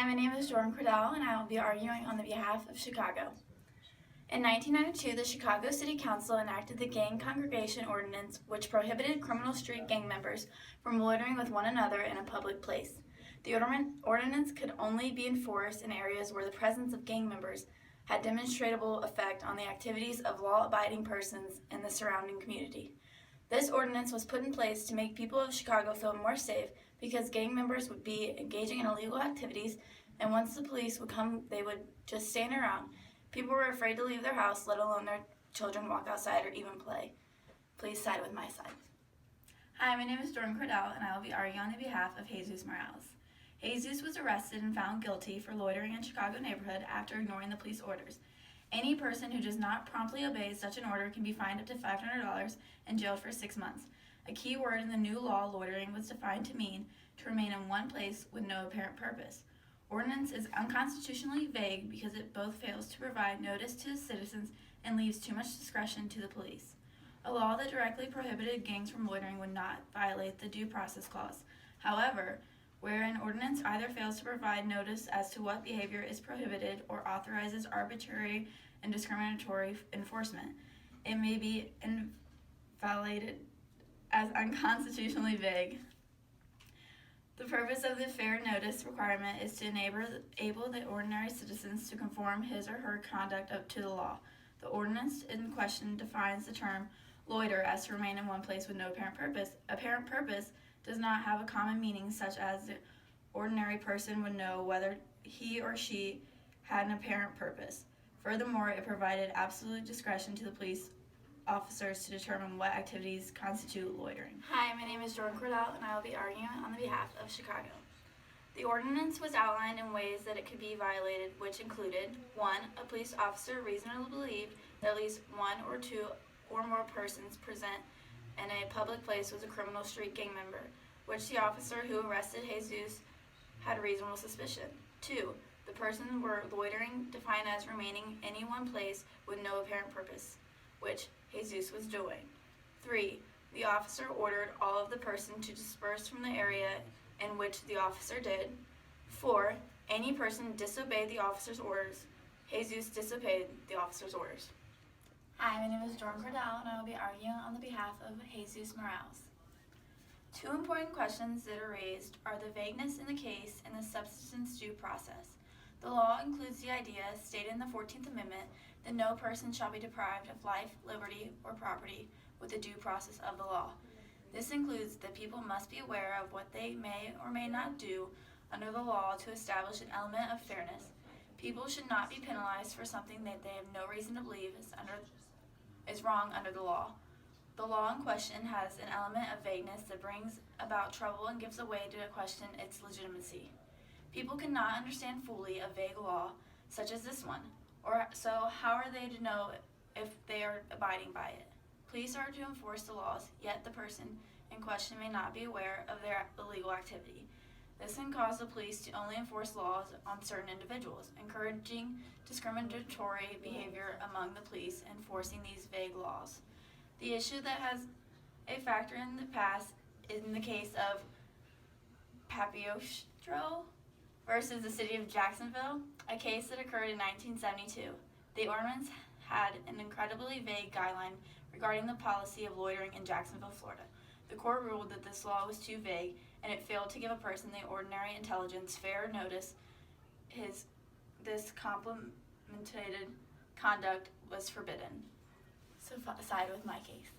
Hi, my name is Jordyn and I will be arguing on the behalf of Chicago. In 1992, the Chicago City Council enacted the Gang Congregation Ordinance, which prohibited criminal street gang members from loitering with one another in a public place. The ordinance could only be enforced in areas where the presence of gang members had demonstrable effect on the activities of law-abiding persons in the surrounding community. This ordinance was put in place to make people of Chicago feel more safe because gang members would be engaging in illegal activities, and once the police would come, they would just stand around. People were afraid to leave their house, let alone their children walk outside or even play. Please side with my side. Hi, my name is Jordyn and I will be arguing on the behalf of Jesus Morales. Jesus was arrested and found guilty for loitering in Chicago neighborhood after ignoring the police orders. Any person who does not promptly obey such an order can be fined up to $500 and jailed for 6 months. A key word in the new law, loitering, was defined to mean to remain in one place with no apparent purpose. Ordinance is unconstitutionally vague because it both fails to provide notice to citizens and leaves too much discretion to the police. A law that directly prohibited gangs from loitering would not violate the Due Process Clause. However, where an ordinance either fails to provide notice as to what behavior is prohibited or authorizes arbitrary and discriminatory enforcement, it may be invalidated as unconstitutionally vague. The purpose of the fair notice requirement is to enable the ordinary citizens to conform his or her conduct up to the law. The ordinance in question defines the term loiter as to remain in one place with no apparent purpose. Apparent purpose does not have a common meaning such as the ordinary person would know whether he or she had an apparent purpose. Furthermore, it provided absolute discretion to the police officers to determine what activities constitute loitering. Hi, my name is Jordyn and I will be arguing on the behalf of Chicago. The ordinance was outlined in ways that it could be violated, which included 1. A police officer reasonably believed that at least one or two or more persons present in a public place was a criminal street gang member, which the officer who arrested Jesus had reasonable suspicion. 2. The person were loitering, defined as remaining in any one place with no apparent purpose, which Jesus was doing. 3. The officer ordered all of the person to disperse from the area in which the officer did. 4. Any person disobeyed the officer's orders. Jesus disobeyed the officer's orders. Hi, my name is Jordyn and I will be arguing on the behalf of Jesus Morales. Two important questions that are raised are the vagueness in the case and the substance due process. The law includes the idea, stated in the 14th Amendment, that no person shall be deprived of life, liberty, or property with the due process of the law. This includes that people must be aware of what they may or may not do under the law to establish an element of fairness. People should not be penalized for something that they have no reason to believe is wrong under the law. The law in question has an element of vagueness that brings about trouble and gives way to question its legitimacy. People cannot understand fully a vague law, such as this one, so how are they to know if they are abiding by it? Police are to enforce the laws, yet the person in question may not be aware of their illegal activity. This can cause the police to only enforce laws on certain individuals, encouraging discriminatory behavior among the police enforcing these vague laws. The issue that has a factor in the past is in the case of Papiostro versus the city of Jacksonville, a case that occurred in 1972. The ordinance had an incredibly vague guideline regarding the policy of loitering in Jacksonville, Florida. The court ruled that this law was too vague and it failed to give a person the ordinary intelligence fair notice this complemented conduct was forbidden. So side with my case.